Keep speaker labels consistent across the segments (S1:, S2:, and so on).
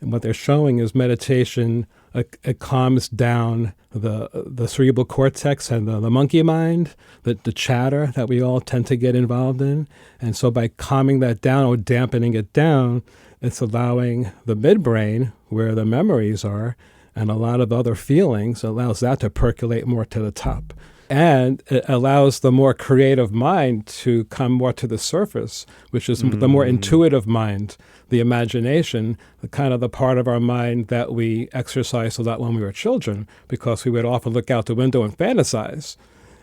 S1: And what they're showing is meditation, it calms down the cerebral cortex and the monkey mind, the chatter that we all tend to get involved in. And so by calming that down or dampening it down, it's allowing the midbrain, where the memories are, and a lot of other feelings, allows that to percolate more to the top. And it allows the more creative mind to come more to the surface, which is the more intuitive mind, the imagination, the kind of the part of our mind that we exercised a lot when we were children, because we would often look out the window and fantasize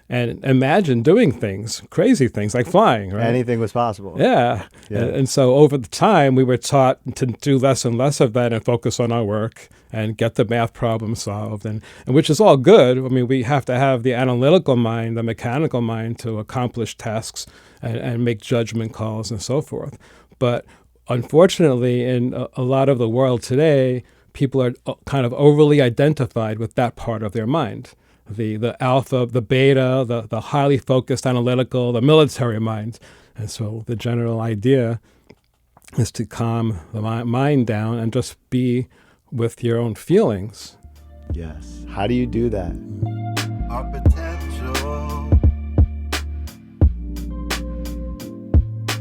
S1: and imagine doing things, crazy things like flying, right?
S2: Anything was possible.
S1: Yeah. And so over the time, we were taught to do less and less of that and focus on our work and get the math problem solved, and which is all good. I mean, we have to have the analytical mind, the mechanical mind to accomplish tasks and make judgment calls and so forth. But unfortunately, in a lot of the world today, people are kind of overly identified with that part of their mind. The alpha, the beta, the highly focused analytical, the military mind. And so the general idea is to calm the mind down and just be with your own feelings.
S2: Yes. How do you do that?
S3: Our potential,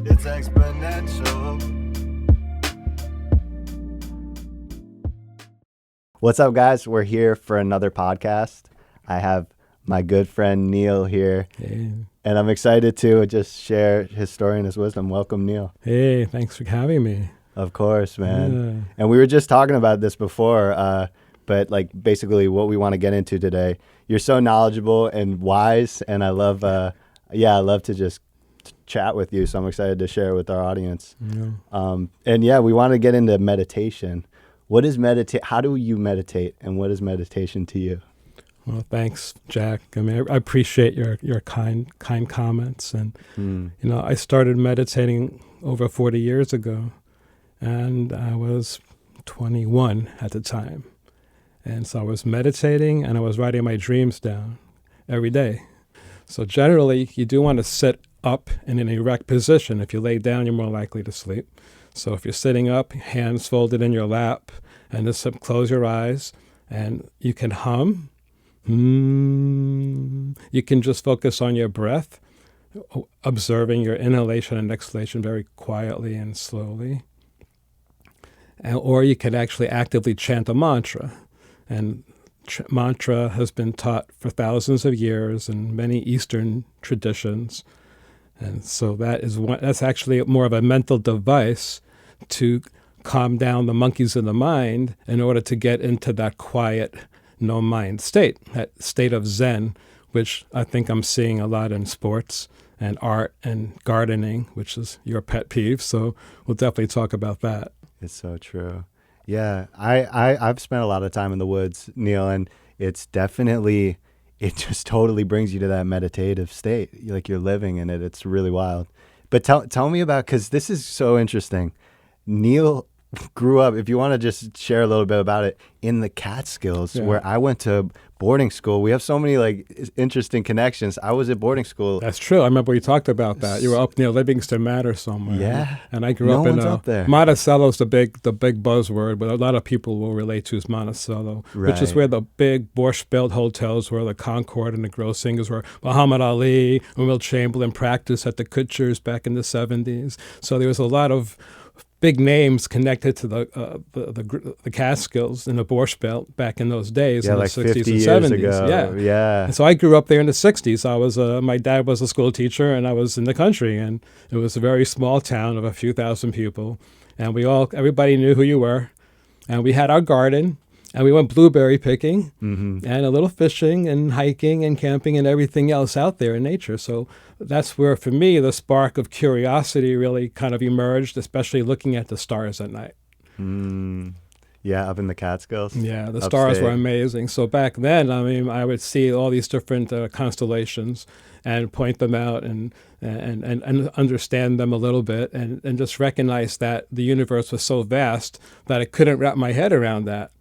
S3: it's exponential.
S2: What's up, guys? We're here for another podcast. I have my good friend Neil here, and I'm excited to just share his story and his wisdom. Welcome, Neil.
S1: Hey, thanks for having me.
S2: Of course, man. Yeah. And we were just talking about this before, but like basically what we want to get into today. You're so knowledgeable and wise, and I love to just chat with you. So I'm excited to share with our audience. Yeah. We want to get into meditation. What is meditate? How do you meditate, and what is meditation to you?
S1: Well, thanks, Jack. I mean, I appreciate your kind comments. And, I started meditating over 40 years ago, and I was 21 at the time. And so I was meditating, and I was writing my dreams down every day. So generally, you do want to sit up in an erect position. If you lay down, you're more likely to sleep. So if you're sitting up, hands folded in your lap, and just close your eyes, and you can hum. You can just focus on your breath, observing your inhalation and exhalation very quietly and slowly. Or you can actually actively chant a mantra. And mantra has been taught for thousands of years in many Eastern traditions. And so that's actually more of a mental device to calm down the monkeys in the mind in order to get into that quiet, no mind state, that state of Zen, which I think I'm seeing a lot in sports and art and gardening, which is your pet peeve. So we'll definitely talk about that.
S2: It's so true. Yeah, I've spent a lot of time in the woods, Neil, and it's definitely, it just totally brings you to that meditative state, like you're living in it. It's really wild. But tell me about, because this is so interesting. Neil grew up, if you want to just share a little bit about it, in the Catskills, where I went to boarding school. We have so many interesting connections. I was at boarding school.
S1: That's true. I remember we talked about that. You were up near Livingston Manor somewhere.
S2: Yeah.
S1: And I grew up in
S2: up there.
S1: Monticello's the big buzzword, but a lot of people will relate to as Monticello, which is where the big Borscht-Belt hotels were, the Concord and the Gross Singers, where Muhammad Ali and Will Chamberlain practiced at the Kutchers back in the 70s. So there was a lot of big names connected to the Catskills in the Borscht Belt back in those days, in the 60s and 70s.
S2: Ago. Yeah.
S1: And so I grew up there in the 60s. I was my dad was a school teacher, and I was in the country, and it was a very small town of a few thousand people, and everybody knew who you were, and we had our garden. And we went blueberry picking and a little fishing and hiking and camping and everything else out there in nature. So that's where, for me, the spark of curiosity really kind of emerged, especially looking at the stars at night.
S2: Yeah, up in the Catskills.
S1: Yeah, the stars were amazing. So back then, I mean, I would see all these different constellations and point them out and understand them a little bit and just recognize that the universe was so vast that I couldn't wrap my head around that.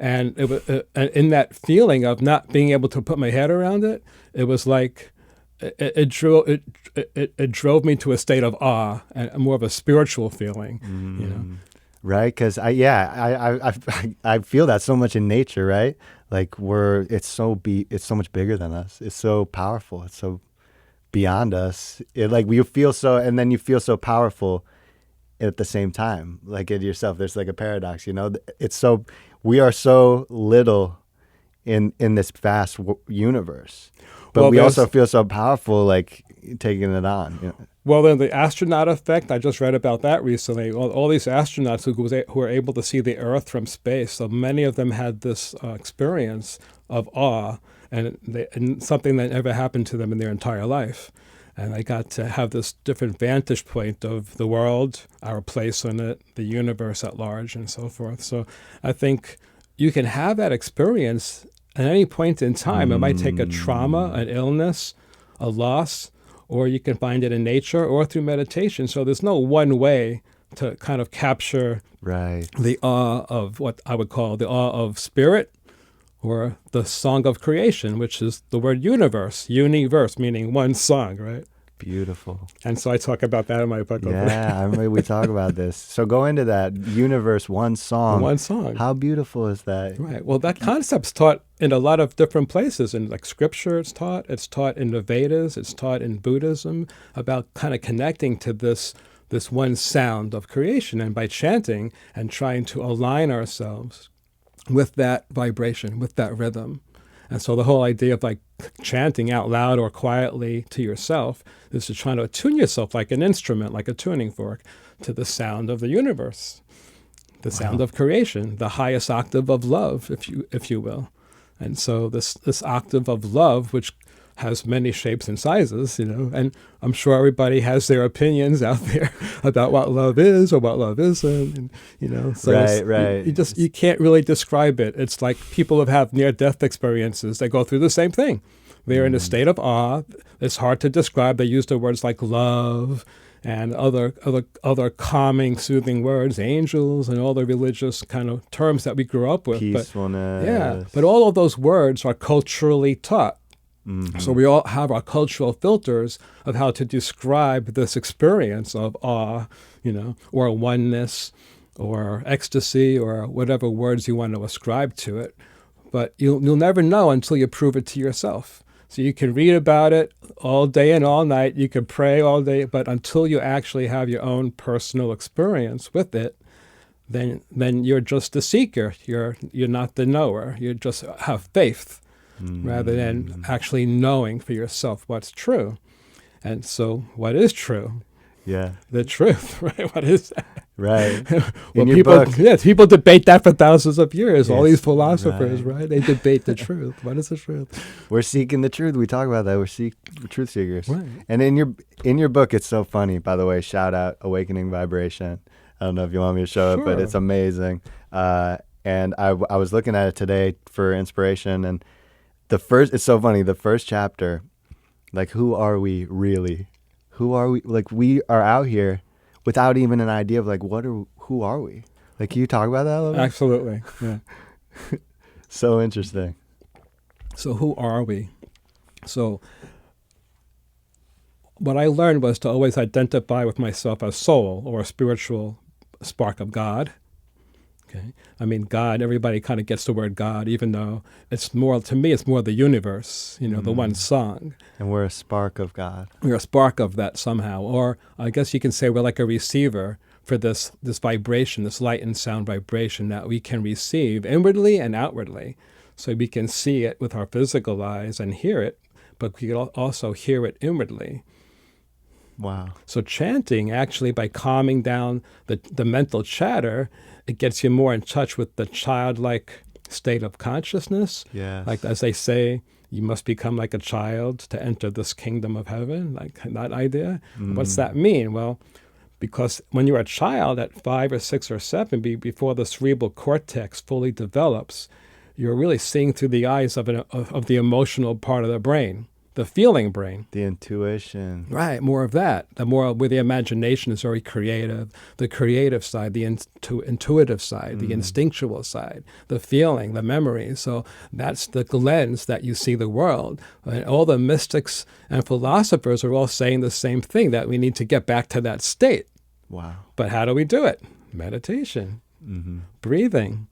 S1: And it was in that feeling of not being able to put my head around it, it was like it drove me to a state of awe and more of a spiritual feeling.
S2: right? Because I feel that so much in nature, right? Like it's so much bigger than us. It's so powerful. It's so beyond us. It like you feel so, and then you feel so powerful at the same time, like in yourself. There's like a paradox, you know. It's so we are so little in this vast universe, but
S1: Well,
S2: we
S1: there's-
S2: also feel so powerful, like taking it on. You know?
S1: Well, then the astronaut effect, I just read about that recently. All these astronauts who were able to see the Earth from space, so many of them had this experience of awe and something that never happened to them in their entire life. And they got to have this different vantage point of the world, our place in it, the universe at large, and so forth. So I think you can have that experience at any point in time. It might take a trauma, an illness, a loss, or you can find it in nature or through meditation. So there's no one way to kind of capture
S2: Right.
S1: the awe of what I would call the awe of spirit, or the song of creation, which is the word universe, universe, meaning one song, right?
S2: Beautiful.
S1: And so I talk about that in my book.
S2: Yeah, I remember we talk about this. So go into that universe, one song.
S1: One song.
S2: How beautiful is that?
S1: Right. Well, that concept's taught in a lot of different places. In like scripture, it's taught in the Vedas, it's taught in Buddhism, about kind of connecting to this one sound of creation, and by chanting and trying to align ourselves with that vibration, with that rhythm. And so the whole idea of like chanting out loud or quietly to yourself is to try to attune yourself like an instrument, like a tuning fork, to the sound of the universe, the sound of creation, the highest octave of love, if you will. And so this octave of love, which has many shapes and sizes, you know, and I'm sure everybody has their opinions out there about what love is or what love isn't, and, you know, so
S2: Right.
S1: you can't really describe it. It's like people who have near-death experiences, they go through the same thing. They're in a state of awe. It's hard to describe. They use the words like love and other calming, soothing words, angels, and all the religious kind of terms that we grew up with.
S2: Peacefulness.
S1: But all of those words are culturally taught. So we all have our cultural filters of how to describe this experience of awe, you know, or oneness, or ecstasy, or whatever words you want to ascribe to it. But you'll never know until you prove it to yourself. So you can read about it all day and all night. You can pray all day, but until you actually have your own personal experience with it, then you're just a seeker. You're not the knower. You just have faith, rather than actually knowing for yourself what's true. And so what is true?
S2: Yeah.
S1: The truth, right? What is that?
S2: Right.
S1: Well,
S2: In your
S1: people,
S2: book.
S1: yeah, people debate that for thousands of years. All
S2: Yes,
S1: these philosophers,
S2: right.
S1: right? They debate the truth. What is the truth?
S2: We're seeking the truth. We talk about that. We're truth seekers.
S1: Right.
S2: And in your book, it's so funny, by the way, shout out Awakening Vibration. I don't know if you want me to show it, but
S1: Sure.
S2: it's amazing. And I was looking at it today for inspiration, and it's so funny, the first chapter, like, who are we really? Who are we? Like, we are out here without even an idea of like, who are we? Like, can you talk about that a little bit?
S1: Absolutely. Yeah.
S2: So interesting.
S1: So who are we? So what I learned was to always identify with myself as soul, or a spiritual spark of God. Okay. I mean, God, everybody kind of gets the word God, even though it's more, to me, it's more the universe, you know, the one song.
S2: And we're a spark of God.
S1: We're a spark of that somehow. Or I guess you can say we're like a receiver for this vibration, this light and sound vibration that we can receive inwardly and outwardly. So we can see it with our physical eyes and hear it, but we can also hear it inwardly.
S2: Wow.
S1: So chanting, actually, by calming down the mental chatter, it gets you more in touch with the childlike state of consciousness.
S2: Yes.
S1: Like, as they say, you must become like a child to enter this kingdom of heaven, like that idea. What's that mean? Well, because when you're a child at 5 or 6 or 7, before the cerebral cortex fully develops, you're really seeing through the eyes of the emotional part of the brain, the feeling brain.
S2: The intuition.
S1: Right, more of that. The more where the imagination is very creative, the creative side, the intuitive side, the instinctual side, the feeling, the memory. So that's the lens that you see the world. And all the mystics and philosophers are all saying the same thing, that we need to get back to that state.
S2: Wow.
S1: But how do we do it? meditation,
S2: Mm-hmm.
S1: breathing,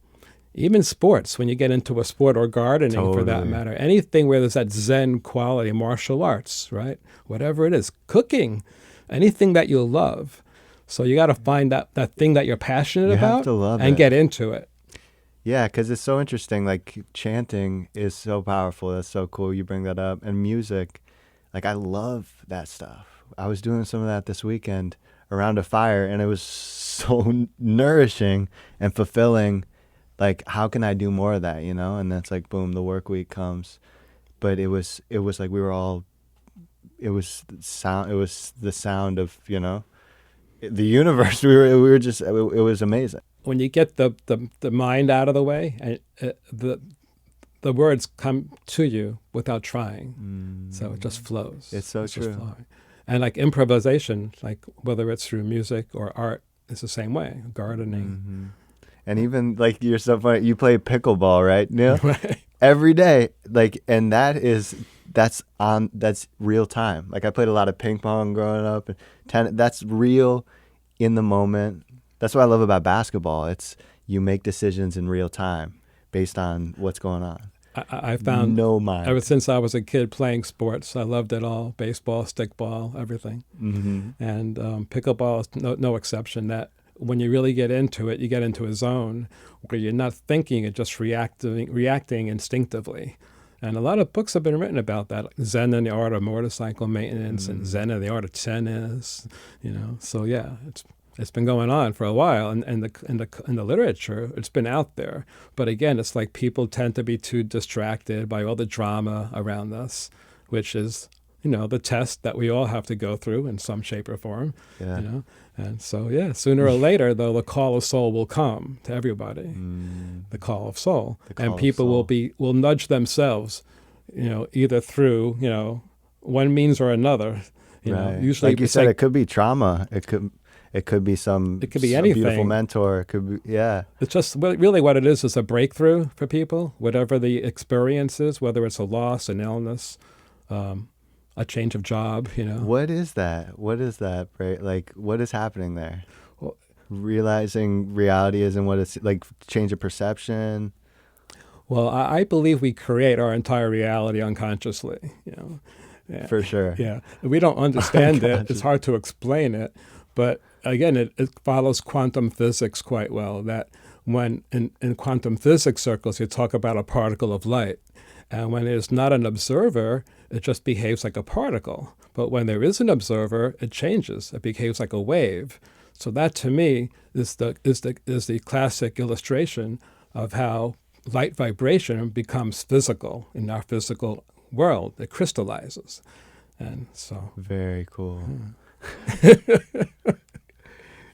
S1: even sports, when you get into a sport or gardening for that
S2: Totally.
S1: matter, anything where there's that Zen quality, martial arts, right? Whatever it is, cooking, anything that you love. So you got to find that thing that you're passionate
S2: You have
S1: about
S2: to love
S1: and
S2: it.
S1: get into it.
S2: Yeah, because it's so interesting. Like chanting is so powerful. That's so cool. You bring that up. And music, like I love that stuff. I was doing some of that this weekend around a fire, and it was so nourishing and fulfilling. Like, how can I do more of that? And that's like, boom, the work week comes. But it was like we were all. It was sound. It was the sound of the universe. We were just. It was amazing.
S1: When you get the mind out of the way, and the words come to you without trying. So it just flows.
S2: It's so
S1: just
S2: true.
S1: flowing. And like improvisation, like whether it's through music or art, it's the same way. Gardening.
S2: Mm-hmm. And even like you're so funny. You play pickleball, right, Neil?
S1: Right.
S2: Every day, like, and that's real time. Like I played a lot of ping pong growing up, and tennis. That's real, in the moment. That's what I love about basketball. It's you make decisions in real time based on what's going on.
S1: I found
S2: no mind.
S1: ever since I was a kid playing sports, I loved it all: baseball, stickball, everything.
S2: Mm-hmm.
S1: And pickleball is no exception. That when you really get into it, you get into a zone where you're not thinking, you're just reacting instinctively. And a lot of books have been written about that, like Zen and the Art of Motorcycle Maintenance, and Zen and the Art of Tennis. So yeah, it's been going on for a while, and in the literature, it's been out there. But again, it's like people tend to be too distracted by all the drama around us, which is the test that we all have to go through in some shape or form.
S2: Yeah.
S1: And so yeah, sooner or later, though, the call of soul will come to everybody. The call of soul, and people will nudge themselves, either through one means or another.
S2: Right.
S1: Usually,
S2: like you said, it could be trauma. It could be
S1: It could be
S2: some
S1: anything.
S2: beautiful mentor. It could be, yeah.
S1: It's just really what it is a breakthrough for people, whatever the experience is, whether it's a loss, an illness, a change of job.
S2: What is that? What is that? Right? Like, what is happening there?
S1: Well,
S2: realizing reality isn't what it's like. Change of perception.
S1: Well, I believe we create our entire reality unconsciously. Yeah.
S2: For sure.
S1: Yeah, we don't understand it. It's hard to explain it, but again, it follows quantum physics quite well. That when in quantum physics circles, you talk about a particle of light, and when there's not an observer, it just behaves like a particle. But when there is an observer, it changes. It behaves like a wave. So that, to me, is the classic illustration of how light vibration becomes physical in our physical world. It crystallizes, and so
S2: very cool.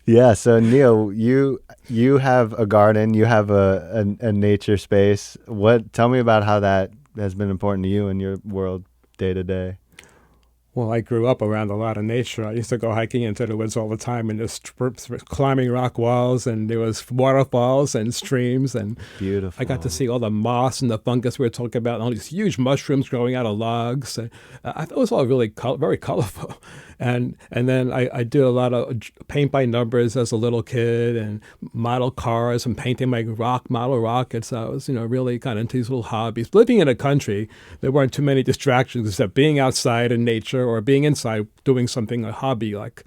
S2: Yeah. So Neil, you have a garden. You have a nature space. Tell me about how that has been important to you in your world day to day.
S1: Well, I grew up around a lot of nature. I used to go hiking into the woods all the time, and just climbing rock walls, and there was waterfalls and streams, and
S2: beautiful.
S1: I got to see all the moss and the fungus we were talking about, and all these huge mushrooms growing out of logs. And I thought it was all really very colorful. And then I did a lot of paint by numbers as a little kid, and model cars and painting my model rockets. I was really kind of into these little hobbies. Living in a country, there weren't too many distractions except being outside in nature or being inside doing something, a hobby like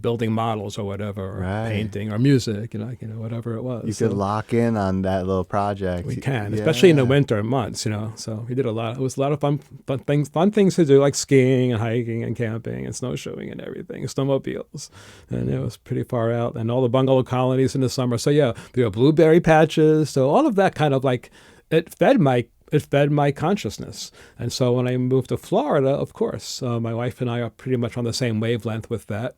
S1: building models or whatever, or painting or music, whatever it was.
S2: You could lock in on that little project.
S1: We can, especially in the winter months, So we did a lot. It was a lot of fun things to do, like skiing and hiking and camping and snowshoeing and everything, snowmobiles, and it was pretty far out. And all the bungalow colonies in the summer. So yeah, there were blueberry patches. So all of that kind of like it fed my consciousness. And so when I moved to Florida, of course, my wife and I are pretty much on the same wavelength with that.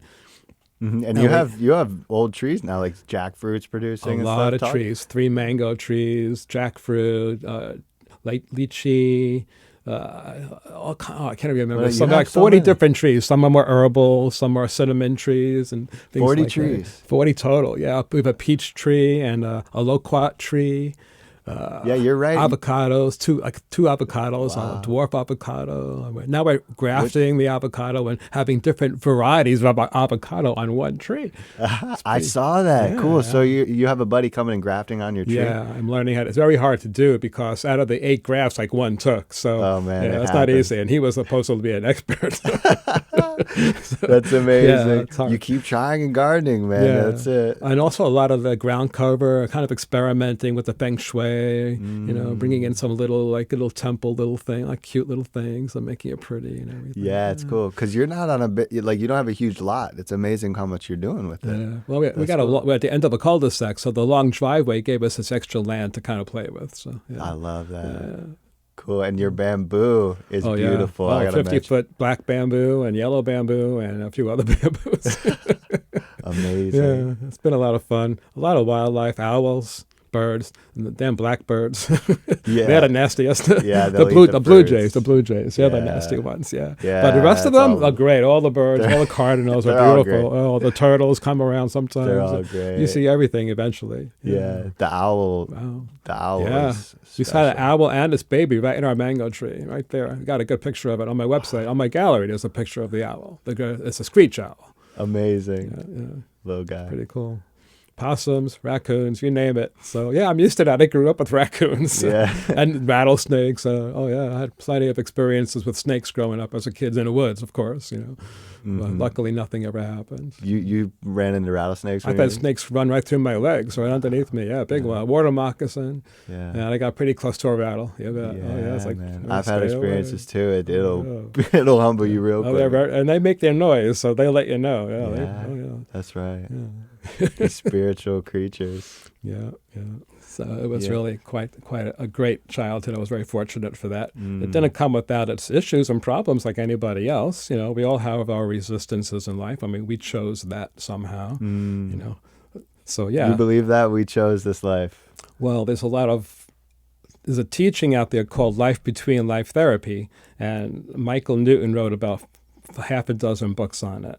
S2: Mm-hmm. And you have old trees now, like jackfruit's producing.
S1: A lot of trees, 3 mango trees, jackfruit, lychee. I can't remember.
S2: Well,
S1: Something like 40 different trees. Some are more herbal, some are cinnamon trees, and things
S2: 40
S1: like
S2: trees.
S1: That. 40 total. Yeah, we have a peach tree and a loquat tree.
S2: Yeah, you're right.
S1: Avocados, two avocados, a dwarf avocado. Now we're grafting the avocado and having different varieties of avocado on one tree.
S2: I saw that.
S1: Yeah,
S2: Cool.
S1: yeah.
S2: So you have a buddy coming and grafting on your tree?
S1: Yeah, I'm learning how to. It's very hard to do because out of the 8 grafts, like one took. So
S2: Oh, man,
S1: yeah,
S2: it
S1: it's not
S2: happens.
S1: easy. And he was supposed to be an expert.
S2: That's amazing.
S1: it's hard.
S2: You keep trying and gardening, man.
S1: Yeah.
S2: That's it.
S1: And also a lot of the ground cover, kind of experimenting with the feng shui, bringing in some little temple, little thing, like cute little things and making it pretty and everything.
S2: Yeah, it's cool. Because you're not on a bit, like, you don't have a huge lot. It's amazing how much you're doing with it.
S1: Yeah. Well, we got we're at the end of a cul-de-sac, so the long driveway gave us this extra land to kind of play with. So yeah.
S2: I love that.
S1: Yeah.
S2: Cool. And your bamboo is
S1: Oh,
S2: beautiful.
S1: Yeah.
S2: I
S1: Oh,
S2: gotta mention.
S1: 50-foot black bamboo and yellow bamboo and a few other bamboos.
S2: Amazing.
S1: Yeah, it's been a lot of fun. A lot of wildlife, owls, birds, and the damn blackbirds.
S2: Yeah.
S1: They're the nastiest.
S2: Yeah,
S1: the
S2: they'll
S1: blue
S2: eat the
S1: blue
S2: birds.
S1: jays. The blue jays. They're the
S2: Yeah.
S1: nasty ones. Yeah.
S2: Yeah,
S1: But the rest of
S2: that's
S1: them
S2: all-
S1: are great. All the birds, all the cardinals
S2: they're
S1: are
S2: all
S1: beautiful.
S2: great.
S1: Oh, the turtles come around sometimes.
S2: They're all great.
S1: You see everything eventually.
S2: Yeah. The owl.
S1: Wow.
S2: The owl
S1: Yeah.
S2: is
S1: We saw an
S2: special.
S1: owl and its baby right in our mango tree, right there. I got a good picture of it on my website. On my gallery, there's a picture of the owl. It's a screech owl.
S2: Amazing.
S1: Yeah,
S2: Little guy.
S1: pretty cool. Possums, raccoons, you name it. So yeah, I'm used to that. I grew up with raccoons
S2: Yeah.
S1: and rattlesnakes. Oh yeah, I had plenty of experiences with snakes growing up as a kid in the woods, of course. But luckily nothing ever happened.
S2: You ran into rattlesnakes?
S1: I've
S2: when
S1: had
S2: you-
S1: snakes run right through my legs, right underneath me. Yeah, big one, water moccasin.
S2: Yeah.
S1: And I got pretty close to a rattle. Yeah, it's like
S2: man.
S1: oh,
S2: I've had
S1: stay away.
S2: experiences too. It'll humble you real
S1: Oh,
S2: quick.
S1: they're and they make their noise, so they let you know. Yeah,
S2: Yeah. That's right.
S1: yeah.
S2: The spiritual creatures.
S1: Yeah, yeah. So it was
S2: Yeah.
S1: really quite a great childhood. I was very fortunate for that.
S2: Mm.
S1: It didn't come without its issues and problems like anybody else. We all have our resistances in life. I mean, we chose that somehow. So yeah.
S2: You believe that we chose this life?
S1: Well, there's a teaching out there called Life Between Life Therapy, and Michael Newton wrote about half a dozen books on it.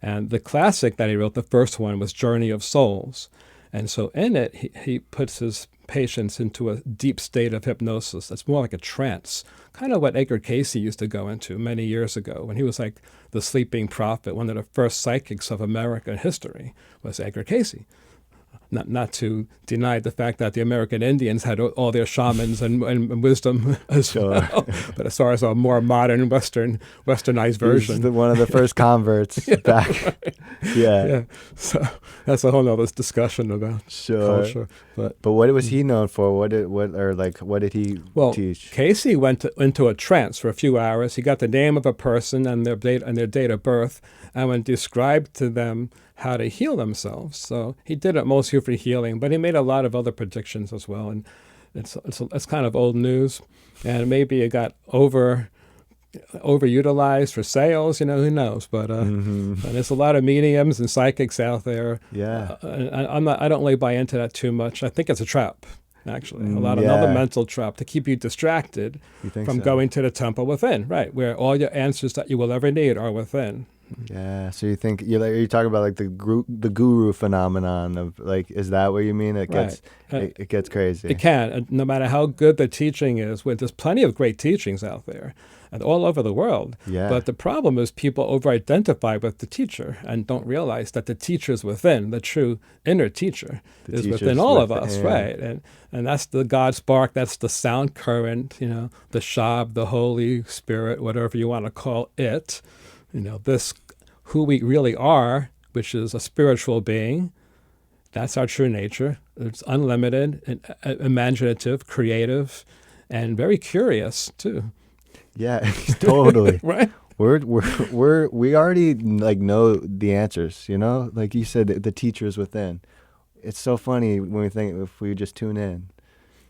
S1: And the classic that he wrote, the first one, was Journey of Souls. And so in it, he puts his patients into a deep state of hypnosis. It's more like a trance, kind of what Edgar Cayce used to go into many years ago when he was like the sleeping prophet. One of the first psychics of American history was Edgar Cayce. Not to deny the fact that the American Indians had all their shamans and wisdom as well, but as far as a more modern westernized version.
S2: He's one of the first converts back. Yeah.
S1: Yeah, so that's a whole nother discussion about
S2: Sure.
S1: culture. But
S2: what was he known for? What did he teach?
S1: Casey went into a trance for a few hours. He got the name of a person and their date of birth, and when described to them how to heal themselves. So he did it mostly for healing, but he made a lot of other predictions as well. And it's kind of old news, and maybe it got overutilized for sales. Who knows? But and there's a lot of mediums and psychics out there.
S2: Yeah.
S1: And I don't really buy into that too much. I think it's a trap. Actually, another mental trap to keep you distracted from going to the temple within, right, where all your answers that you will ever need are within.
S2: Yeah. So you think you're talking about like the guru phenomenon of like, is that what you mean? It gets it gets crazy.
S1: It can, and no matter how good the teaching is. There's plenty of great teachings out there, and all over the world.
S2: Yeah.
S1: But the problem is people over-identify with the teacher and don't realize that the teacher's within. The true inner teacher is within all of us, right? And that's the God spark. That's the sound current. The Shab, the Holy Spirit, whatever you want to call it. This who we really are, which is a spiritual being. That's our true nature. It's unlimited, and imaginative, creative, and very curious too.
S2: Yeah, totally.
S1: Right?
S2: We already like know the answers. Like you said, the teacher's within. It's so funny when we think if we just tune in,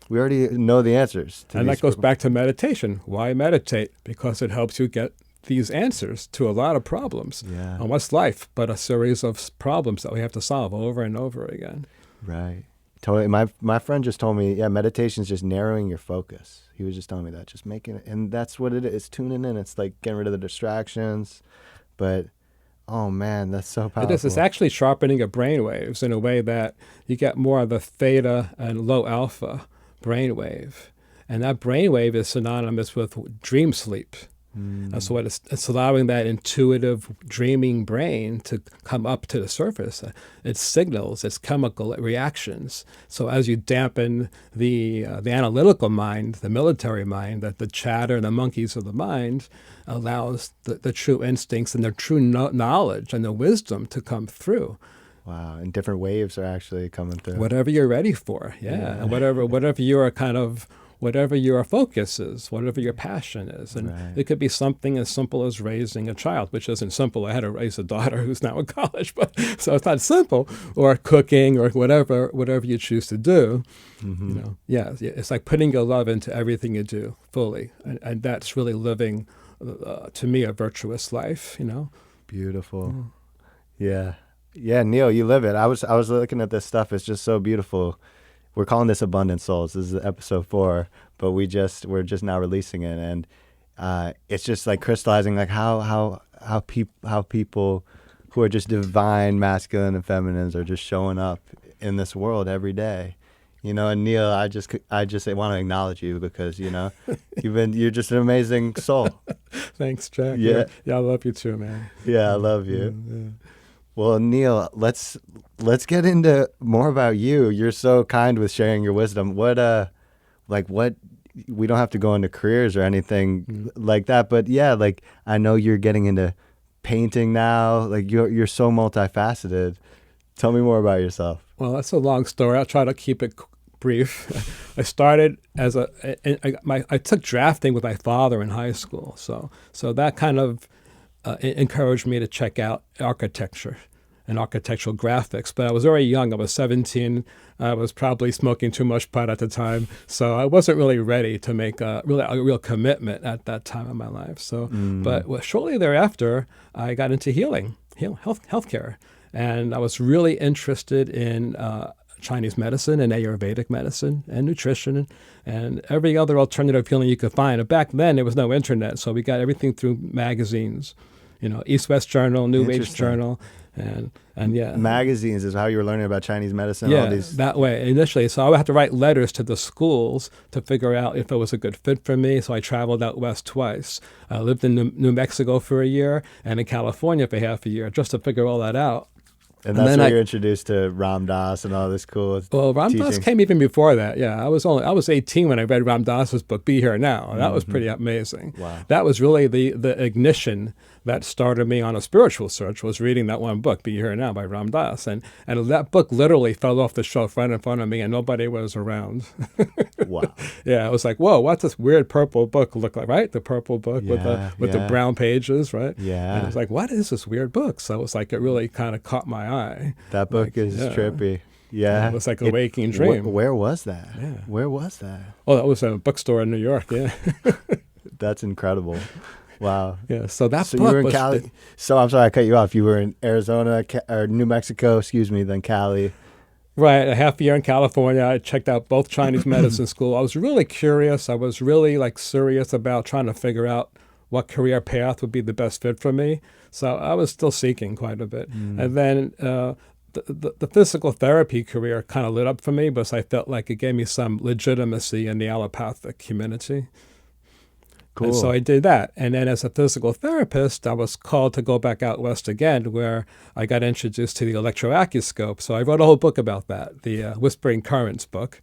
S2: we already know the answers.
S1: And that goes back to meditation. Why meditate? Because it helps you get these answers to a lot of problems.
S2: Yeah.
S1: And what's life but a series of problems that we have to solve over and over again?
S2: Right. Totally. My friend just told me, meditation is just narrowing your focus. He was just telling me that, just making it, and that's what it is. It's tuning in. It's like getting rid of the distractions. But, oh man, that's so powerful.
S1: It is. It's actually sharpening your brain waves in a way that you get more of the theta and low alpha brainwave. And that brainwave is synonymous with dream sleep. And so it's allowing that intuitive dreaming brain to come up to the surface. It signals, it's chemical reactions. So as you dampen the analytical mind, the military mind, that the chatter and the monkeys of the mind allows the true instincts and the true knowledge and the wisdom to come through.
S2: Wow, and different waves are actually coming through.
S1: Whatever you're ready for, and whatever your kind of whatever your focus is, whatever your passion is. And it could be something as simple as raising a child, which isn't simple. I had to raise a daughter who's now in college, but so it's not simple. Or cooking, or whatever you choose to do. It's like putting your love into everything you do fully, and that's really living, to me, a virtuous life.
S2: Beautiful. Yeah, Neil, you live it. I was looking at this stuff. It's just so beautiful. We're calling this Abundant Souls. This is episode 4, but we're just now releasing it, and it's just like crystallizing, like how people who are just divine masculine and feminines are just showing up in this world every day. And Neil, I just want to acknowledge you because you're just an amazing soul.
S1: Thanks, Jack.
S2: Yeah,
S1: I love you too, man.
S2: Yeah, I love you. Yeah. Well, Neil, let's get into more about you. You're so kind with sharing your wisdom. What we don't have to go into careers or anything like that, but I know you're getting into painting now. Like you're so multifaceted. Tell me more about yourself.
S1: Well, that's a long story. I'll try to keep it brief. I started as I took drafting with my father in high school, so that kind of encouraged me to check out architecture and architectural graphics. But I was very young. I was 17. I was probably smoking too much pot at the time, so I wasn't really ready to make a real commitment at that time in my life. So, but shortly thereafter, I got into healthcare, and I was really interested in Chinese medicine and Ayurvedic medicine and nutrition and every other alternative healing you could find. And back then, there was no internet, so we got everything through magazines. East West Journal, New Age Journal, and
S2: magazines is how you were learning about Chinese medicine.
S1: Yeah,
S2: all these...
S1: that way initially. So I would have to write letters to the schools to figure out if it was a good fit for me. So I traveled out west twice. I lived in New Mexico for a year and in California for half a year just to figure all that out.
S2: And that's where you're introduced to Ram Dass and all this cool
S1: Ram Dass came even before that. Yeah, I was 18 when I read Ram Dass's book, Be Here Now. That was pretty amazing.
S2: Wow.
S1: That was really the ignition that started me on a spiritual search, was reading that one book, Be Here Now by Ram Dass. And that book literally fell off the shelf right in front of me and nobody was around.
S2: Wow.
S1: Yeah, I was like, whoa, what's this weird purple book look like, right? The purple book with the brown pages, right?
S2: Yeah.
S1: And I was like, what is this weird book? So it was like, it really kind of caught my eye.
S2: That book is trippy. Yeah.
S1: It was like a waking dream.
S2: Where was that?
S1: Yeah.
S2: Where was that?
S1: Oh, that was a bookstore in New York, yeah.
S2: That's incredible. Wow.
S1: Yeah, so that
S2: so
S1: book
S2: you were in Cali. So I'm sorry I cut you off. You were in Arizona or New Mexico, then Cali.
S1: Right, a half a year in California. I checked out both Chinese medicine school. I was really curious. I was really serious about trying to figure out what career path would be the best fit for me. So I was still seeking quite a bit. And then the physical therapy career kind of lit up for me because I felt like it gave me some legitimacy in the allopathic community.
S2: Cool.
S1: And so I did that. And then as a physical therapist, I was called to go back out west again, where I got introduced to the electroacuscope. So I wrote a whole book about that, the Whispering Currents book.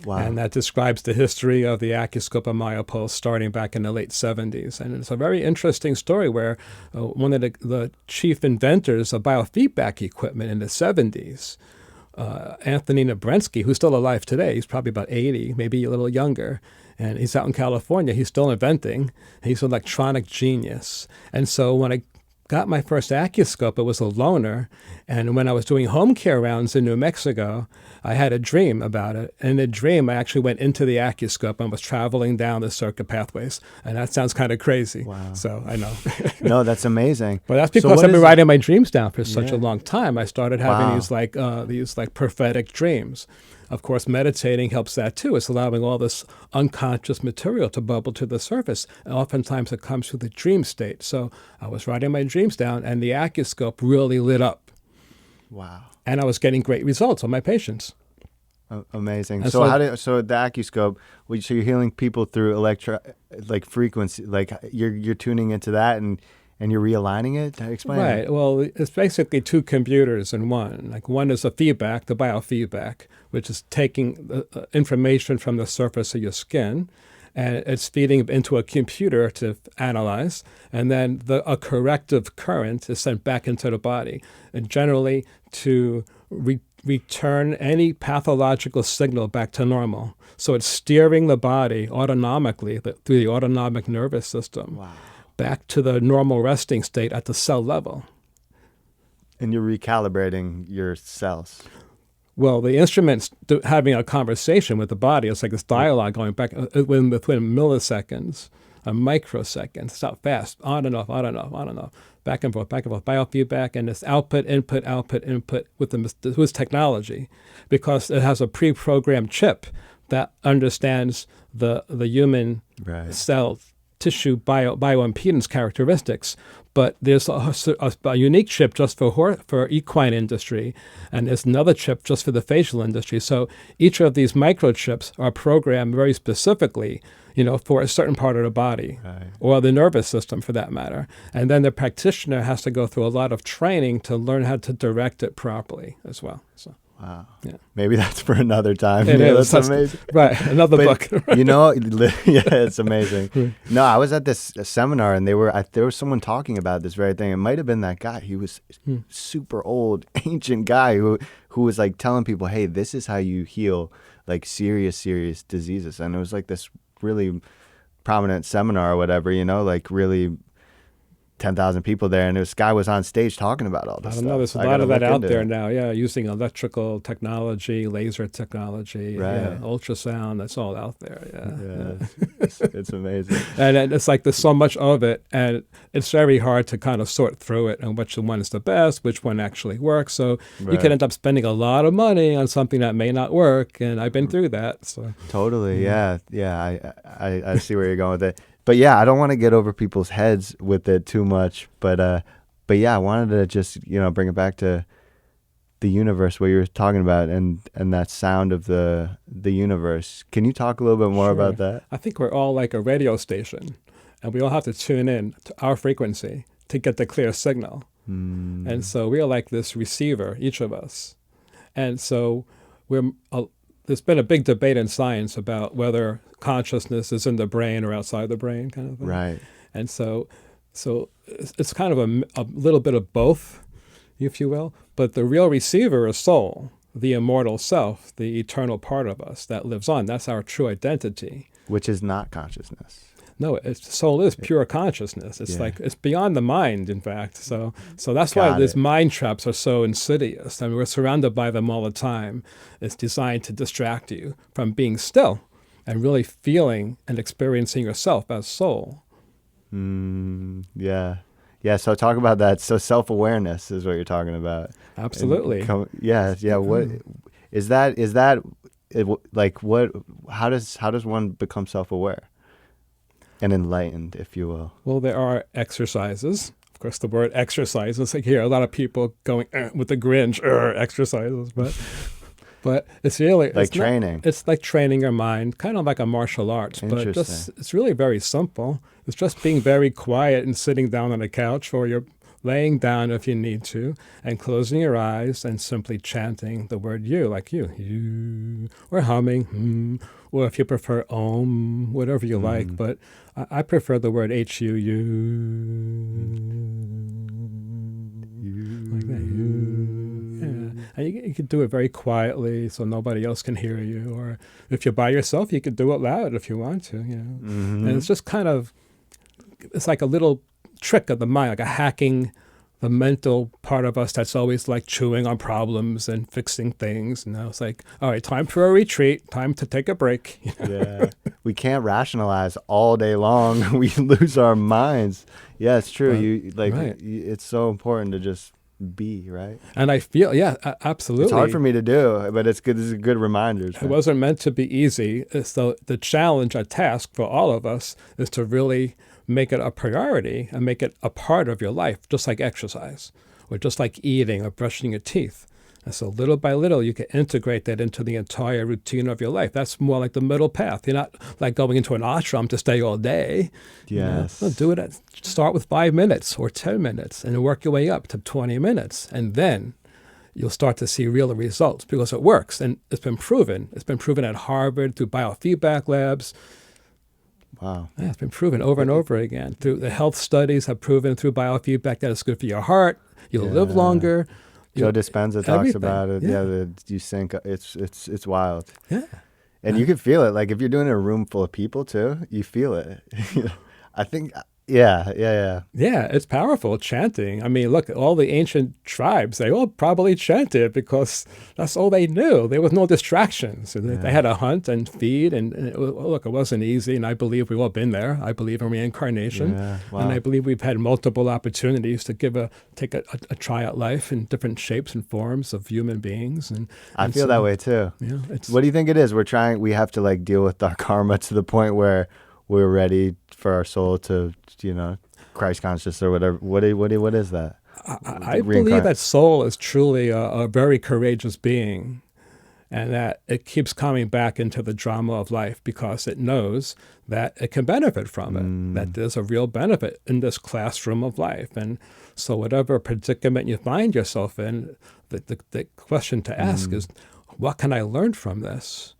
S2: Wow.
S1: And that describes the history of the acuscope and myopulse starting back in the late 70s. And it's a very interesting story where one of the chief inventors of biofeedback equipment in the 70s, Anthony Nebrensky, who's still alive today, he's probably about 80, maybe a little younger, and he's out in California. He's still inventing. He's an electronic genius. And so when I got my first acuscope, it was a loaner. And when I was doing home care rounds in New Mexico, I had a dream about it. And in the dream, I actually went into the acuscope and was traveling down the circuit pathways. And that sounds kind of crazy.
S2: Wow.
S1: So I know.
S2: No, that's amazing.
S1: But that's because I've been writing my dreams down for such a long time. I started having these prophetic dreams. Of course, meditating helps that too. It's allowing all this unconscious material to bubble to the surface. And oftentimes it comes through the dream state. So I was writing my dreams down and the acuscope really lit up.
S2: Wow.
S1: And I was getting great results on my patients.
S2: Amazing.
S1: And
S2: So so the acuscope, so you're healing people through like frequency, like you're tuning into that and you're realigning it. Explain
S1: Right.
S2: that.
S1: Well, it's basically two computers in one. Like one is the feedback, the biofeedback, which is taking the information from the surface of your skin, and it's feeding it into a computer to analyze, and then a corrective current is sent back into the body, and generally to return any pathological signal back to normal. So it's steering the body autonomically through the autonomic nervous system.
S2: Wow.
S1: Back to the normal resting state at the cell level.
S2: And you're recalibrating your cells.
S1: Well, the instrument's having a conversation with the body. It's like this dialogue going back within milliseconds, a microsecond. It's not fast, on and off, on and off, on and off, back and forth, biofeedback, and this output, input with technology, because it has a pre-programmed chip that understands the human cell tissue bioimpedance characteristics, but there's a unique chip just for equine industry, and there's another chip just for the facial industry. So each of these microchips are programmed very specifically, for a certain part of the body, or the nervous system for that matter. And then the practitioner has to go through a lot of training to learn how to direct it properly as well. So.
S2: Wow.
S1: Yeah.
S2: Maybe that's for another time.
S1: It is.
S2: That's amazing.
S1: Right. Another book.
S2: Yeah, it's amazing. No, I was at this seminar and there was someone talking about this very thing. It might have been that guy. He was super old, ancient guy who was like telling people, hey, this is how you heal like serious diseases. And it was like this really prominent seminar or whatever, like really 10,000 people there, and this guy was on stage talking about all this stuff.
S1: I don't know. There's a lot of that out there now. Yeah, using electrical technology, laser technology, ultrasound. That's all out there. Yeah.
S2: It's amazing.
S1: And it's like there's so much of it, and it's very hard to kind of sort through it and which one is the best, which one actually works. So you can end up spending a lot of money on something that may not work, and I've been through that. So
S2: totally, yeah. I see where you're going with it. But yeah, I don't want to get over people's heads with it too much. But yeah, I wanted to just bring it back to the universe, what you were talking about, and that sound of the universe. Can you talk a little bit more about that?
S1: I think we're all like a radio station, and we all have to tune in to our frequency to get the clear signal. And so we are like this receiver, each of us. And so there's been a big debate in science about whether consciousness is in the brain or outside the brain, kind of thing.
S2: Right.
S1: And so it's kind of a little bit of both, if you will. But the real receiver is soul, the immortal self, the eternal part of us that lives on. That's our true identity.
S2: Which is not consciousness.
S1: No, soul is pure consciousness. It's like it's beyond the mind, in fact. So that's why these mind traps are so insidious. I mean, we're surrounded by them all the time. It's designed to distract you from being still and really feeling and experiencing yourself as soul.
S2: Yeah. So talk about that. So self-awareness is what you're talking about.
S1: Absolutely.
S2: What is that? Like what? How does one become self-aware and enlightened, if you will?
S1: Well, there are exercises. Of course, the word exercise is like here. A lot of people going with the Grinch exercises, but it's really
S2: like training.
S1: It's like training your mind, kind of like a martial arts. But it's really very simple. It's just being very quiet and sitting down on a couch, or you're laying down if you need to, and closing your eyes and simply chanting the word you, like you, or humming, or if you prefer om, whatever you like. But I prefer the word H-U-U, like that, you. Yeah. And you can do it very quietly so nobody else can hear you. Or if you're by yourself, you could do it loud if you want to, And it's just kind of, it's like a little trick of the mind, like a hacking the mental part of us that's always like chewing on problems and fixing things. It's like, all right, time for a retreat, time to take a break.
S2: Yeah. We can't rationalize all day long. We lose our minds. Yeah, it's true. It's so important to just be, right?
S1: And I feel, absolutely.
S2: It's hard for me to do, but it's good. This is a good reminder.
S1: It wasn't meant to be easy. So the challenge, a task for all of us is to really make it a priority and make it a part of your life, just like exercise or just like eating or brushing your teeth. And so little by little, you can integrate that into the entire routine of your life. That's more like the middle path. You're not like going into an ashram to stay all day.
S2: Yes.
S1: No, do it. Start with 5 minutes or 10 minutes and work your way up to 20 minutes. And then you'll start to see real results because it works. And it's been proven. It's been proven at Harvard through biofeedback labs.
S2: Wow.
S1: Yeah, it's been proven over and over again. Through the health studies have proven through biofeedback that it's good for your heart. You'll live longer.
S2: Joe Dispenza talks
S1: everything.
S2: about it.
S1: Yeah.
S2: You sync. It's wild.
S1: Yeah.
S2: And you can feel it. Like if you're doing it in a room full of people too, you feel it. I think. Yeah.
S1: Yeah, it's powerful, chanting. I mean, look, all the ancient tribes, they all probably chanted because that's all they knew. There was no distractions. They had to hunt and feed. And look, it wasn't easy. And I believe we've all been there. I believe in reincarnation.
S2: Yeah, wow.
S1: And I believe we've had multiple opportunities to take a try at life in different shapes and forms of human beings. And
S2: I feel that way too.
S1: Yeah,
S2: What do you think it is? We have to like deal with our karma to the point where we're ready for our soul to, Christ conscious or whatever. What is that?
S1: I believe that soul is truly a very courageous being, and that it keeps coming back into the drama of life because it knows that it can benefit from it, that there's a real benefit in this classroom of life. And so whatever predicament you find yourself in, the question to ask is, what can I learn from this?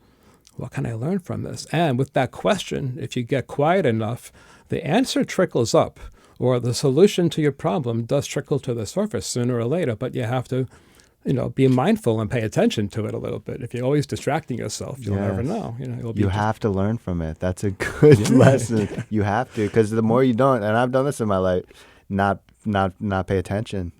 S1: What can I learn from this? And with that question, if you get quiet enough, the answer trickles up, or the solution to your problem does trickle to the surface sooner or later, but you have to, be mindful and pay attention to it a little bit. If you're always distracting yourself, you'll never know.
S2: You have to learn from it. That's a good lesson. You have to, because the more you don't, and I've done this in my life, not pay attention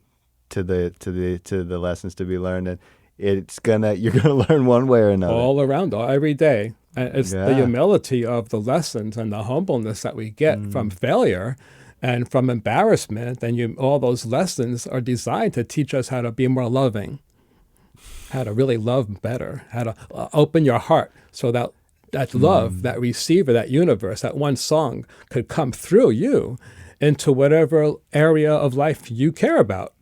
S2: to the lessons to be learned, and you're gonna learn one way or another.
S1: All around, every day. And it's the humility of the lessons and the humbleness that we get from failure and from embarrassment. And all those lessons are designed to teach us how to be more loving, how to really love better, how to open your heart so that love, that receiver, that universe, that one song could come through you into whatever area of life you care about,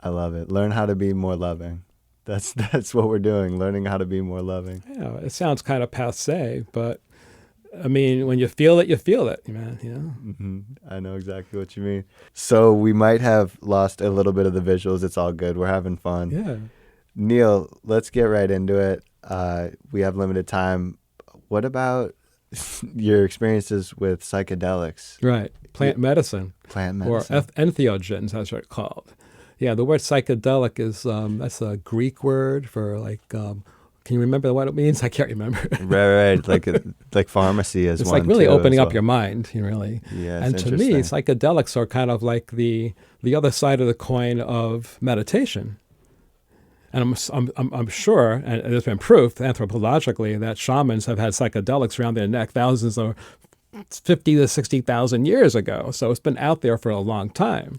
S2: I love it. Learn how to be more loving. That's what we're doing, learning how to be more loving.
S1: Yeah, it sounds kind of passé, but I mean, when you feel it, man.
S2: I know exactly what you mean. So we might have lost a little bit of the visuals. It's all good. We're having fun.
S1: Yeah.
S2: Neil, let's get right into it. We have limited time. What about your experiences with psychedelics?
S1: Right. Plant medicine.
S2: Plant medicine.
S1: Or entheogens, as they're called. Yeah, the word psychedelic is, that's a Greek word for can you remember what it means? I can't remember.
S2: Right. Like pharmacy is
S1: it's
S2: one.
S1: It's like really
S2: too,
S1: opening
S2: well.
S1: up your mind, really.
S2: Yeah,
S1: and to me, psychedelics are kind of like the other side of the coin of meditation. And I'm sure, and there's been proof anthropologically that shamans have had psychedelics around their neck thousands or 50 to 60,000 years ago. So it's been out there for a long time.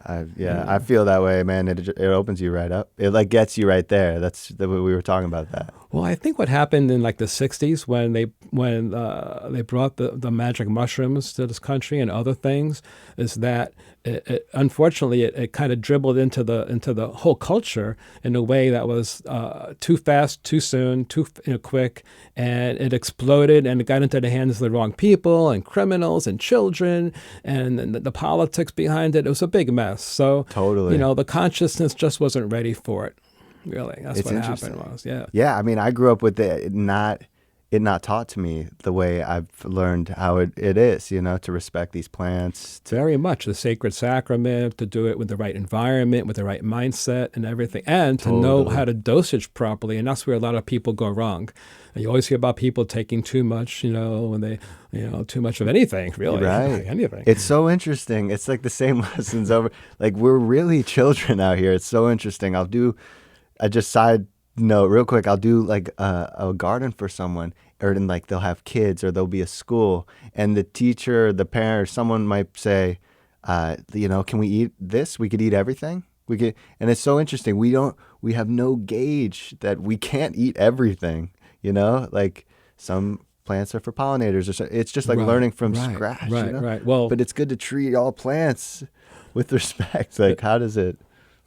S2: I feel that way, man. It opens you right up. It gets you right there. We were talking about that.
S1: Well, I think what happened in the 60s when they brought the magic mushrooms to this country and other things is that unfortunately it kind of dribbled into the whole culture in a way that was too fast, too soon, too quick, and it exploded and it got into the hands of the wrong people and criminals and children and the politics behind it. It was a big mess. So
S2: totally,
S1: the consciousness just wasn't ready for it. Really, that's what happened was, yeah.
S2: Yeah, I mean, I grew up with it not taught to me the way I've learned how it is, to respect these plants.
S1: Very much the sacred sacrament, to do it with the right environment, with the right mindset and everything, and to know how to dosage properly. And that's where a lot of people go wrong. And you always hear about people taking too much, when they, too much of anything, really.
S2: Right.
S1: Anything.
S2: It's so interesting. It's like the same lessons over. Like, we're really children out here. It's so interesting. Side note real quick, I'll do a garden for someone, or they'll have kids, or there'll be a school, and the teacher, the parent, or someone might say, can we eat this? We could eat everything. And it's so interesting. We have no gauge that we can't eat everything, like some plants are for pollinators, or so. It's just learning from scratch.
S1: Right. Well,
S2: but it's good to treat all plants with respect. How does it?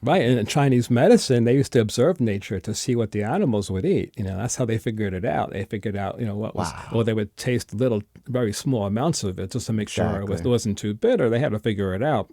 S1: Right, and in Chinese medicine, they used to observe nature to see what the animals would eat. That's how they figured it out. They figured out, what was,
S2: Wow.
S1: or they would taste little, very small amounts of it just to make sure it
S2: Exactly.
S1: wasn't too bitter. They had to figure it out,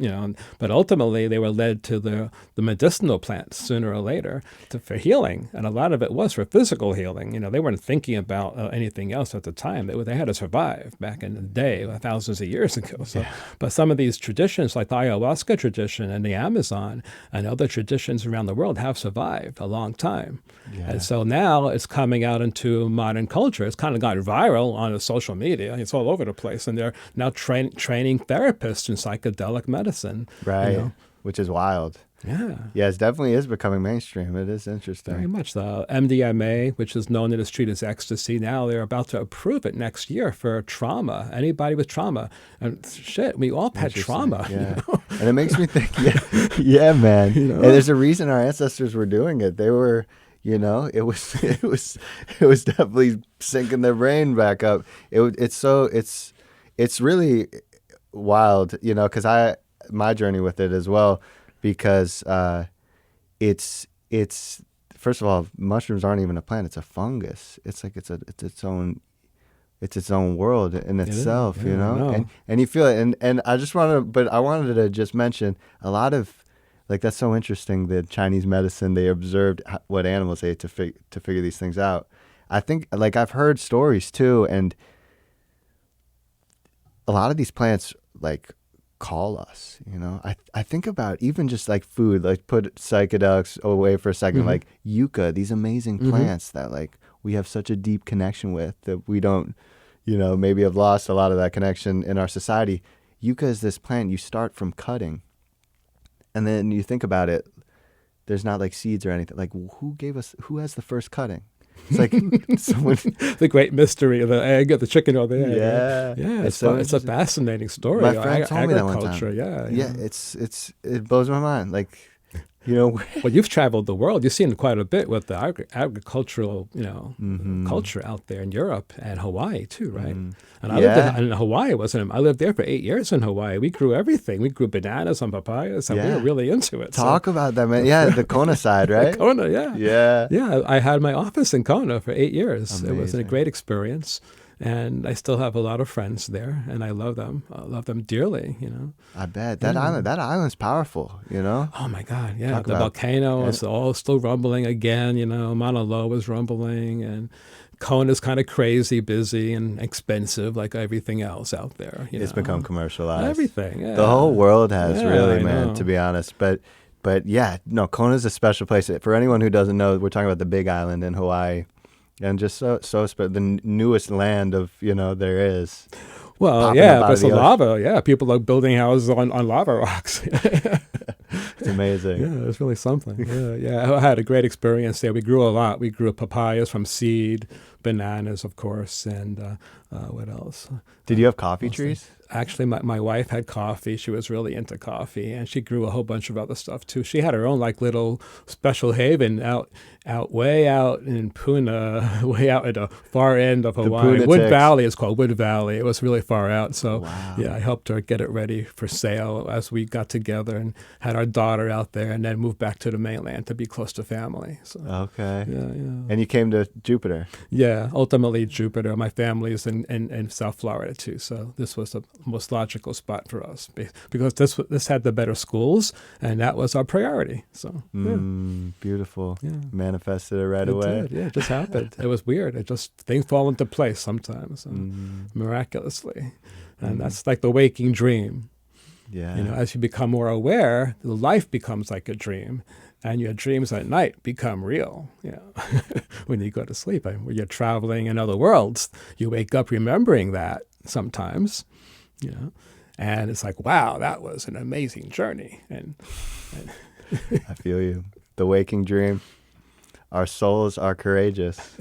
S1: But ultimately, they were led to the medicinal plants sooner or later for healing, and a lot of it was for physical healing. They weren't thinking about anything else at the time. They had to survive back in the day, thousands of years ago. So, but some of these traditions, like the ayahuasca tradition and the Amazon, and other traditions around the world have survived a long time.
S2: Yeah.
S1: And so now it's coming out into modern culture. It's kind of gone viral on social media. It's all over the place. And they're now training therapists in psychedelic medicine.
S2: Right. Which is wild.
S1: Yeah.
S2: Yeah, it definitely is becoming mainstream. It is interesting.
S1: Very much. The MDMA, which is known in the street as ecstasy, now they're about to approve it next year for trauma. Anybody with trauma. And shit, we all had trauma.
S2: Yeah. And it makes me think, yeah, man. And there's a reason our ancestors were doing it. They were, it was definitely syncing their brain back up. It's really wild, because my journey with it as well. Because it's first of all, mushrooms aren't even a plant; it's a fungus. It's like it's its own world in itself,
S1: Yeah,
S2: and you feel it. And I wanted to just mention a lot of, like, that's so interesting. The Chinese medicine, they observed what animals ate to figure these things out. I think, like, I've heard stories too, and a lot of these plants, like, call us, I think about even just like food, like put psychedelics away for a second, like yucca, these amazing plants that, like, we have such a deep connection with that we don't, maybe have lost a lot of that connection in our society. Yucca is this plant you start from cutting, and then you think about it, there's not like seeds or anything. Like, who has the first cutting? It's like someone.
S1: The great mystery of the egg, the chicken or the egg.
S2: Yeah.
S1: It's a fascinating story.
S2: My friend told me that one
S1: Agriculture,
S2: time. Yeah. It blows my mind. Like,
S1: Well, you've traveled the world. You've seen quite a bit with the agricultural, culture out there in Europe and Hawaii too, right? And I lived in Hawaii. I lived there for 8 years in Hawaii. We grew everything. We grew bananas and papayas, and we were really into it.
S2: Talk about that, man. Yeah, the Kona side, right?
S1: Kona, yeah.
S2: Yeah.
S1: Yeah, I had my office in Kona for 8 years.
S2: Amazing.
S1: It was a great experience. And I still have a lot of friends there, and I love them. I love them dearly,
S2: I bet. That island's powerful,
S1: Oh, my God, yeah.
S2: Talk
S1: The
S2: about-
S1: volcano is all still rumbling again, Mauna Loa is rumbling, and Kona's kind of crazy, busy, and expensive like everything else out there.
S2: It's become commercialized.
S1: Everything, yeah.
S2: The whole world has, really,
S1: I
S2: man,
S1: know.
S2: to be honest. But yeah, no, Kona's a special place. For anyone who doesn't know, we're talking about the Big Island in Hawaii. And just the newest land of, there is.
S1: Well, yeah, there's lava. Yeah, people are building houses on lava rocks.
S2: It's amazing.
S1: Yeah, it's really something. Yeah. I had a great experience there. We grew a lot. We grew papayas from seed, bananas, of course, and what else?
S2: Did you have coffee trees?
S1: Actually, my wife had coffee. She was really into coffee, and she grew a whole bunch of other stuff too. She had her own like little special haven way out in Puna, way out at the far end of Hawaii. Wood Valley is called Wood Valley. It was really far out. So yeah, I helped her get it ready for sale as we got together and had our daughter out there, and then moved back to the mainland to be close to family. So
S2: okay.
S1: Yeah.
S2: And you came to Jupiter.
S1: Yeah, ultimately Jupiter. My family is in South Florida too, so this was the most logical spot for us because this had the better schools, and that was our priority. So
S2: beautiful.
S1: Yeah.
S2: Manifested it right away.
S1: Did. Yeah, it just happened. It was weird. It just things fall into place sometimes, miraculously, and that's like the waking dream.
S2: Yeah.
S1: As you become more aware, life becomes like a dream. And your dreams at night become real. When you go to sleep, and when you're traveling in other worlds, you wake up remembering that sometimes, and it's like, wow, that was an amazing journey. And
S2: I feel you. The waking dream. Our souls are courageous.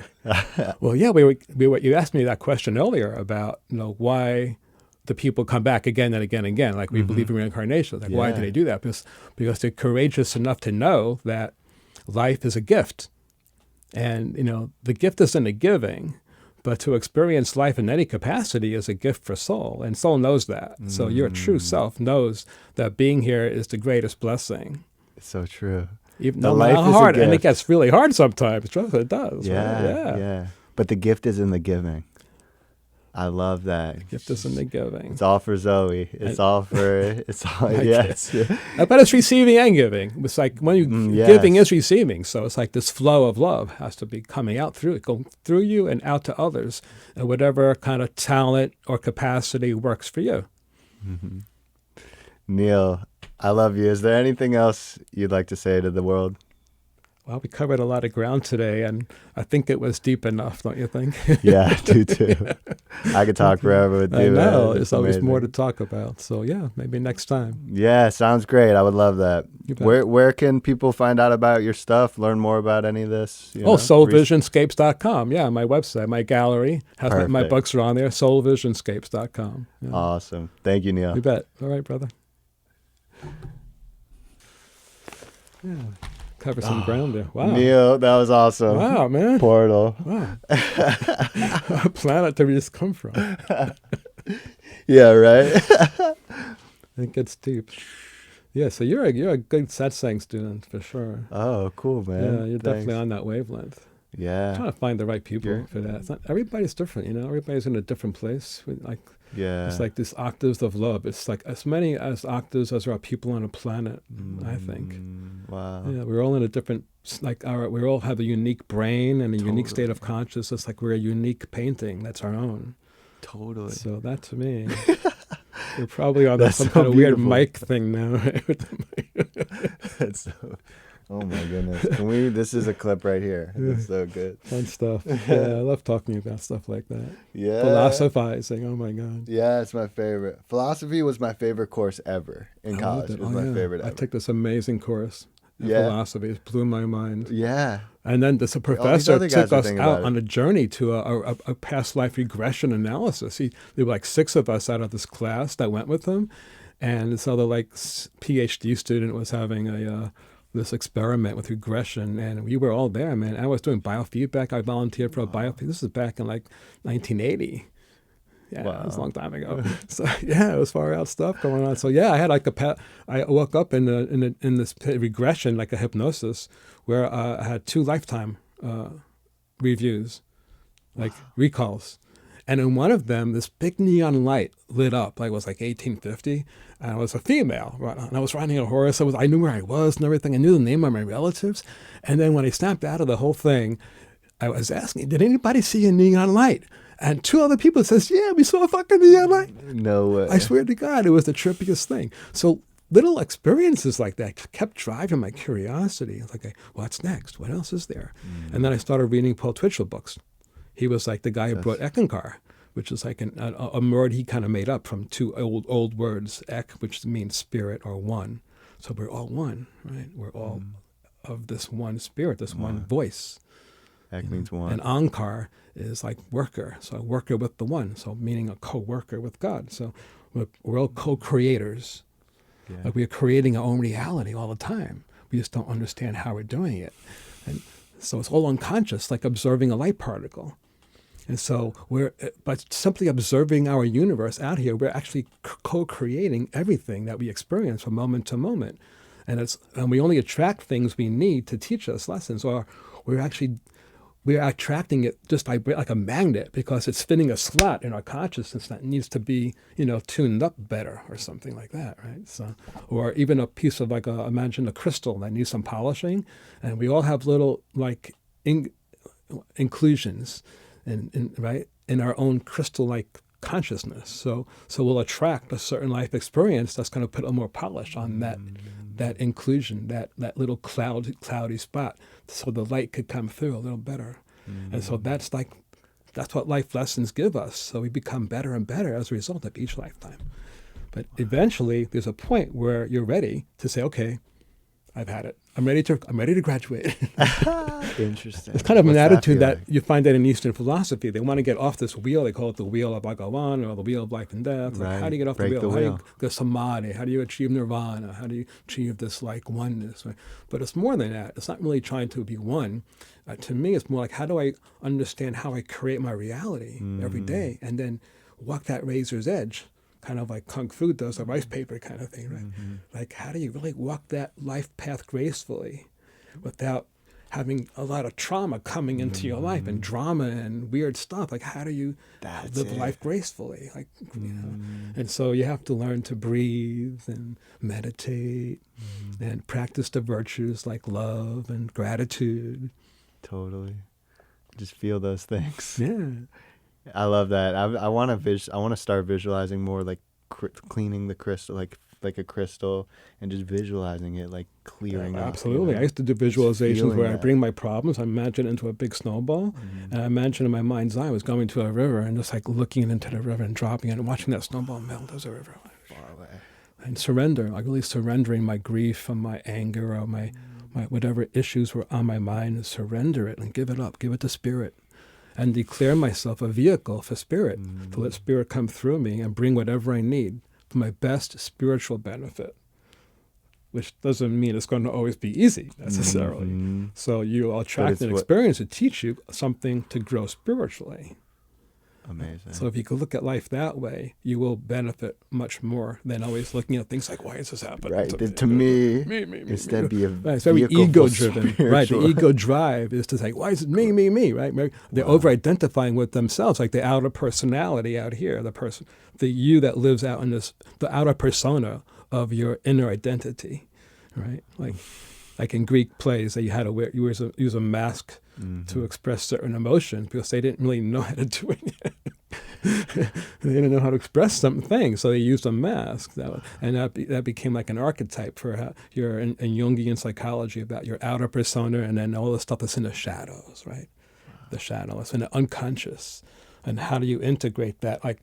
S1: Well, yeah, you asked me that question earlier about why the people come back again and again and again. Like we believe in reincarnation. Like why do they do that? Because they're courageous enough to know that life is a gift, and the gift isn't a giving, but to experience life in any capacity is a gift for soul, and soul knows that. So your true self knows that being here is the greatest blessing.
S2: It's so true.
S1: Even
S2: The
S1: no
S2: life
S1: matter how
S2: is a
S1: hard, and it
S2: gift.
S1: gets really hard sometimes. Trust me, it does.
S2: Yeah,
S1: right?
S2: yeah. But the gift is in the giving. I love that.
S1: Gift is in the giving.
S2: It's all for Zoe. It's all for. It's all. Yes.
S1: But it's receiving and giving. It's like when you
S2: Yes.
S1: giving is receiving. So it's like this flow of love has to be coming out through it, go through you and out to others, and whatever kind of talent or capacity works for you.
S2: Neil, I love you. Is there anything else you'd like to say to the world?
S1: Well, we covered a lot of ground today, and I think it was deep enough, don't you think?
S2: Yeah, I do too. I could talk forever with you.
S1: I know.
S2: man.
S1: There's
S2: It's
S1: always
S2: amazing.
S1: more to talk about. So yeah, maybe next time.
S2: Yeah, sounds great. I would love that.
S1: You bet.
S2: Where can people find out about your stuff, learn more about any of this? You know?
S1: soulvisionscapes.com. Yeah, my website, my gallery. Has my
S2: Perfect.
S1: books are on there, soulvisionscapes.com. Yeah.
S2: Awesome. Thank you, Neil.
S1: You bet. All right, brother. Yeah. Cover some ground there. Wow.
S2: Neil, that was awesome.
S1: Wow, man.
S2: Portal.
S1: Wow. What planet did we just come from?
S2: Yeah, right?
S1: It gets deep. Yeah, so you're a good satsang student for sure.
S2: Oh, cool, man.
S1: Yeah, you're definitely
S2: Thanks.
S1: on that wavelength.
S2: Yeah.
S1: Trying to find the right people
S2: You're-
S1: for that. It's not, everybody's different, you know. Everybody's in a different place.
S2: Yeah.
S1: It's like this octaves of love. It's like as many as octaves as there are people on a planet. I think.
S2: Wow.
S1: Yeah, we're all in a different. We all have a unique brain and a unique state of consciousness. Like we're a unique painting that's our own.
S2: Totally.
S1: So that to me, we're probably on
S2: That's
S1: some
S2: so
S1: kind of weird
S2: beautiful.
S1: mic thing now. Right? With the mic.
S2: That's so, oh my goodness. This is a clip right here. That's so good.
S1: Fun stuff. Yeah, I love talking about stuff like that.
S2: Yeah.
S1: Philosophizing. Oh my God.
S2: Yeah, it's my favorite. Philosophy was my favorite course ever in
S1: I
S2: college.
S1: loved
S2: It was my favorite
S1: I
S2: ever.
S1: took this amazing course in
S2: Yeah.
S1: philosophy. It blew my mind.
S2: Yeah.
S1: And then this professor
S2: other guys
S1: took
S2: are
S1: us
S2: thinking
S1: out
S2: about it.
S1: on a journey to a past life regression analysis. There were like 6 of us out of this class that went with him. And so the PhD student was having this experiment with regression, and we were all there, man. I was doing biofeedback. I volunteered for a biofeedback. This is back in like 1980. Yeah,
S2: Wow.
S1: it was a long time ago. So yeah, it was far out stuff going on. So yeah, I had like I woke up in this regression, like a hypnosis, where I had 2 lifetime reviews, like recalls. And in one of them, this big neon light lit up, like it was like 1850, and I was a female, right? And I was riding a horse. I knew where I was and everything. I knew the name of my relatives. And then when I snapped out of the whole thing, I was asking, did anybody see a neon light? And 2 other people says, yeah, we saw a fucking neon light.
S2: No way.
S1: I swear to God, it was the trippiest thing. So little experiences like that kept driving my curiosity. It's like, what's next? What else is there? And then I started reading Paul Twitchell books. He was like the guy who brought Ekankar, which is like a word he kind of made up from 2 old words, ek, which means spirit, or one. So we're all one, right? We're all of this one spirit, this one voice.
S2: Ek means one.
S1: And Ankar is like worker, so a worker with the one, so meaning a co-worker with God. So we're all co-creators.
S2: Yeah.
S1: Like we are creating our own reality all the time. We just don't understand how we're doing it. And so it's all unconscious, like observing a light particle. And so by simply observing our universe out here, we're actually co-creating everything that we experience from moment to moment. And we only attract things we need to teach us lessons, or we're attracting it just like a magnet, because it's fitting a slot in our consciousness that needs to be, tuned up better or something like that, right? So, or even a piece of imagine a crystal that needs some polishing, and we all have little inclusions in our own crystal-like consciousness. So we'll attract a certain life experience that's going to put a more polish on that inclusion, that little cloudy spot, so the light could come through a little better. And so that's what life lessons give us. So we become better and better as a result of each lifetime. But eventually, there's a point where you're ready to say, okay, I've had it. I'm ready to graduate.
S2: Interesting.
S1: It's kind of
S2: What's
S1: an
S2: that
S1: attitude
S2: feel
S1: that
S2: like?
S1: you find that in Eastern philosophy. They want to get off this wheel. They call it the wheel of Bhagavan, or the wheel of life and death. Like,
S2: Right.
S1: how do you get off
S2: Break
S1: the
S2: the
S1: wheel? How do
S2: wheel.
S1: you get samadhi? How do you achieve nirvana? How do you achieve this oneness? Right? But it's more than that. It's not really trying to be one. To me, it's more like, how do I understand how I create my reality every day, and then walk that razor's edge kind of like Kung Fu does, a rice paper kind of thing, right? Like, how do you really walk that life path gracefully without having a lot of trauma coming into your life and drama and weird stuff? Like, how do you live life gracefully? Like, you know, and so you have to learn to breathe and meditate and practice the virtues like love and gratitude.
S2: Totally. Just feel those things.
S1: Yeah.
S2: I love that. I want to start visualizing more, like cleaning the crystal, like a crystal, and just visualizing it, like clearing up.
S1: Absolutely.
S2: You know?
S1: I used to do visualizations where I
S2: that.
S1: bring my problems, I imagine it into a big snowball, and I imagine in my mind's eye I was going to a river and just like looking into the river and dropping it and watching that snowball melt as a river.
S2: Far away.
S1: And surrender, like really surrendering my grief and my anger or my whatever issues were on my mind, and surrender it and give it up, give it to spirit, and declare myself a vehicle for spirit, to let spirit come through me and bring whatever I need for my best spiritual benefit, which doesn't mean it's going to always be easy necessarily. So you attract an experience to teach you something to grow spiritually.
S2: Amazing.
S1: So if you can look at life that way, you will benefit much more than always looking at things like, why is this happening
S2: right.
S1: to
S2: me?
S1: Me.
S2: Instead be a
S1: right. It's very ego-driven. Right. The ego drive is to say, why is it me, right? They're over-identifying with themselves, like the outer personality out here, the you that lives out in this, the outer persona of your inner identity, right? Like in Greek plays, that you had to use a mask to express certain emotions because they didn't really know how to do it yet. They didn't know how to express some things, so they used a mask. That became like an archetype for how you're in Jungian psychology about your outer persona and then all the stuff that's in the shadows, right? The shadows and the unconscious. And how do you integrate that, like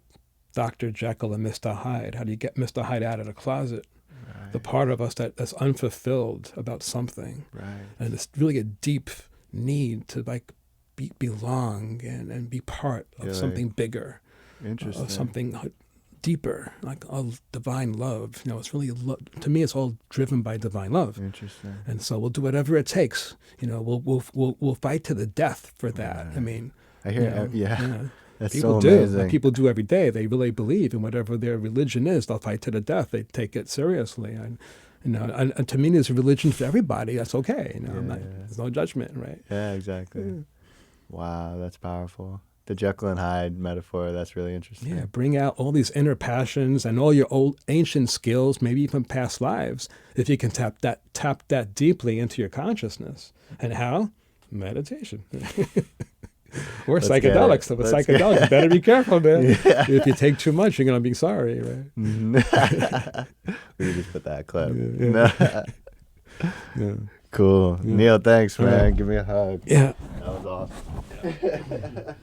S1: Dr. Jekyll and Mr. Hyde? How do you get Mr. Hyde out of the closet? Right. The part of us that's unfulfilled about something. Right. And it's really a deep need to like belong and be part of something bigger.
S2: Interesting.
S1: Of something deeper, like divine love. You know, it's really, to me, it's all driven by divine love.
S2: Interesting.
S1: And so we'll do whatever it takes. You know, we'll fight to the death for that. Right. I mean,
S2: I hear, yeah. That's
S1: people
S2: so amazing.
S1: do. Like people do every day. They really believe in whatever their religion is. They'll fight to the death. They take it seriously. And you know, and to me, there's a religion for everybody. That's okay. You know, there's no judgment, right?
S2: Yeah, exactly. Yeah. Wow, that's powerful. The Jekyll and Hyde metaphor, that's really interesting.
S1: Yeah, bring out all these inner passions and all your old ancient skills, maybe even past lives, if you can tap that deeply into your consciousness. And how? Meditation. Or psychedelics. So with psychedelics, you better be careful, man. Yeah. If you take too much, you're going to be sorry, right?
S2: We just put that clip. Yeah. Cool. Yeah. Neil, thanks, man. Give me a hug.
S1: Yeah.
S2: That was awesome.